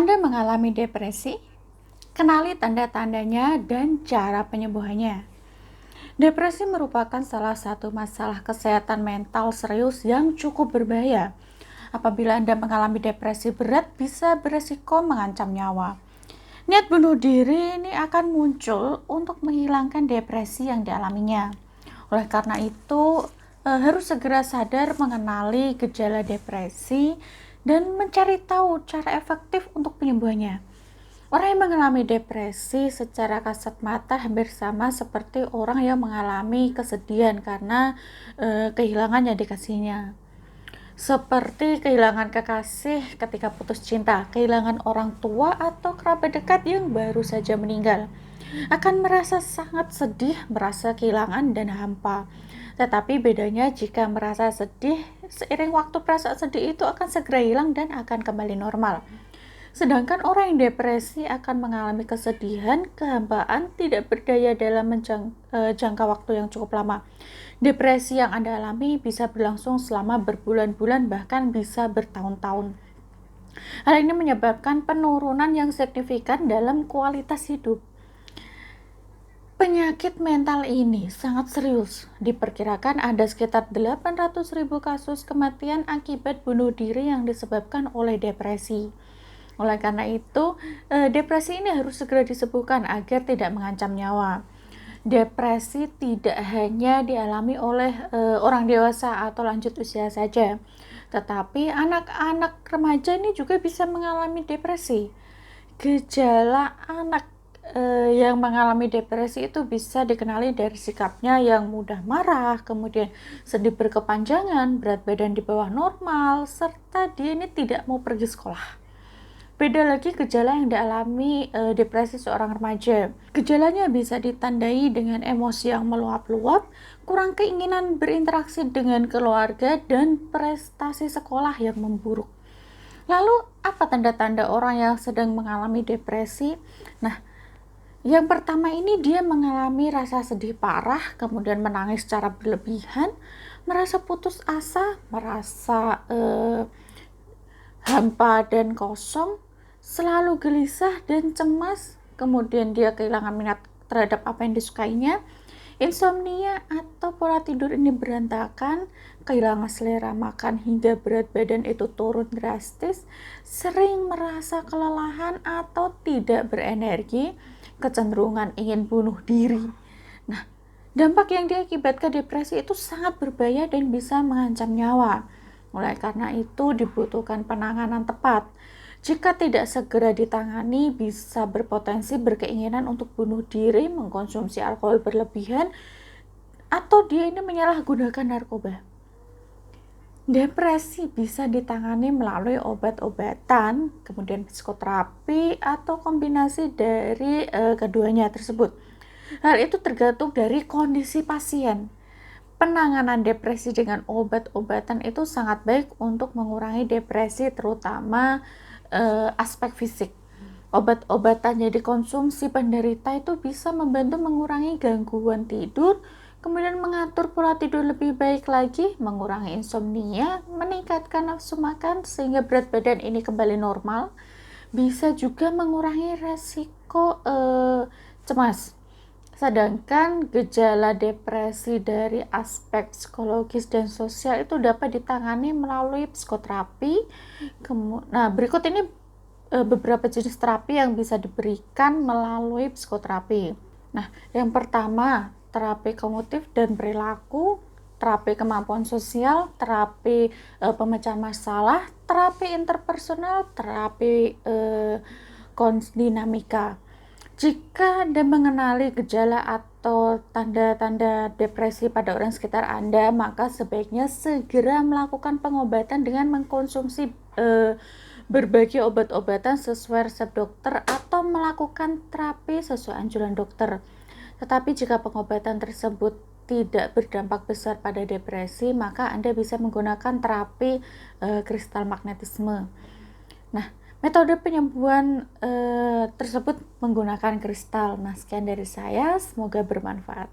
Anda mengalami depresi? Kenali tanda-tandanya dan cara penyembuhannya. Depresi merupakan salah satu masalah kesehatan mental serius yang cukup berbahaya. Apabila Anda mengalami depresi berat, bisa beresiko mengancam nyawa. Niat bunuh diri ini akan muncul untuk menghilangkan depresi yang dialaminya. Oleh karena itu, harus segera sadar mengenali gejala depresi dan mencari tahu cara efektif untuk penyembuhannya. Orang yang mengalami depresi secara kasat mata hampir sama seperti orang yang mengalami kesedihan karena kehilangan yang dikasihnya. Seperti kehilangan kekasih ketika putus cinta, kehilangan orang tua atau kerabat dekat yang baru saja meninggal. Akan merasa sangat sedih, merasa kehilangan dan hampa. Tetapi bedanya jika merasa sedih, seiring waktu perasaan sedih itu akan segera hilang dan akan kembali normal. Sedangkan orang yang depresi akan mengalami kesedihan, kehampaan, tidak berdaya dalam jangka waktu yang cukup lama. Depresi yang Anda alami bisa berlangsung selama berbulan-bulan, bahkan bisa bertahun-tahun. Hal ini menyebabkan penurunan yang signifikan dalam kualitas hidup. Penyakit mental ini sangat serius. Diperkirakan ada sekitar 800.000 kasus kematian akibat bunuh diri yang disebabkan oleh depresi. Oleh karena itu, depresi ini harus segera disembuhkan agar tidak mengancam nyawa. Depresi tidak hanya dialami oleh orang dewasa atau lanjut usia saja, tetapi anak-anak remaja ini juga bisa mengalami depresi. Gejala anak yang mengalami depresi itu bisa dikenali dari sikapnya yang mudah marah, kemudian sedih berkepanjangan, berat badan di bawah normal, serta dia ini tidak mau pergi sekolah. Beda lagi gejala yang dialami depresi seorang remaja. Gejalanya bisa ditandai dengan emosi yang meluap-luap, kurang keinginan berinteraksi dengan keluarga, dan prestasi sekolah yang memburuk. Lalu, apa tanda-tanda orang yang sedang mengalami depresi? Nah, yang pertama ini dia mengalami rasa sedih parah, kemudian menangis secara berlebihan, merasa putus asa, merasa hampa dan kosong, selalu gelisah dan cemas, kemudian dia kehilangan minat terhadap apa yang disukainya, insomnia atau pola tidur ini berantakan, kehilangan selera makan hingga berat badan itu turun drastis, sering merasa kelelahan atau tidak berenergi, kecenderungan ingin bunuh diri. Nah, dampak yang diakibatkan depresi itu sangat berbahaya dan bisa mengancam nyawa. Oleh karena itu dibutuhkan penanganan tepat. Jika tidak segera ditangani, bisa berpotensi berkeinginan untuk bunuh diri, mengkonsumsi alkohol berlebihan, atau dia ini menyalahgunakan narkoba. Depresi bisa ditangani melalui obat-obatan, kemudian psikoterapi, atau kombinasi dari keduanya tersebut. Hal itu tergantung dari kondisi pasien. Penanganan depresi dengan obat-obatan itu sangat baik untuk mengurangi depresi, terutama aspek fisik. Obat-obatan yang dikonsumsi penderita itu bisa membantu mengurangi gangguan tidur, kemudian mengatur pola tidur lebih baik lagi, mengurangi insomnia, meningkatkan nafsu makan sehingga berat badan ini kembali normal, bisa juga mengurangi resiko cemas. Sedangkan gejala depresi dari aspek psikologis dan sosial itu dapat ditangani melalui psikoterapi. Nah, berikut ini beberapa jenis terapi yang bisa diberikan melalui psikoterapi. Nah, yang pertama, terapi kognitif dan perilaku, terapi kemampuan sosial, terapi pemecahan masalah, terapi interpersonal, terapi dinamika. Jika Anda mengenali gejala atau tanda-tanda depresi pada orang sekitar Anda, maka sebaiknya segera melakukan pengobatan dengan mengkonsumsi berbagai obat-obatan sesuai resep dokter atau melakukan terapi sesuai anjuran dokter. Tetapi jika pengobatan tersebut tidak berdampak besar pada depresi, maka Anda bisa menggunakan terapi kristal magnetisme. Nah, metode penyembuhan tersebut menggunakan kristal. Nah, sekian dari saya, semoga bermanfaat.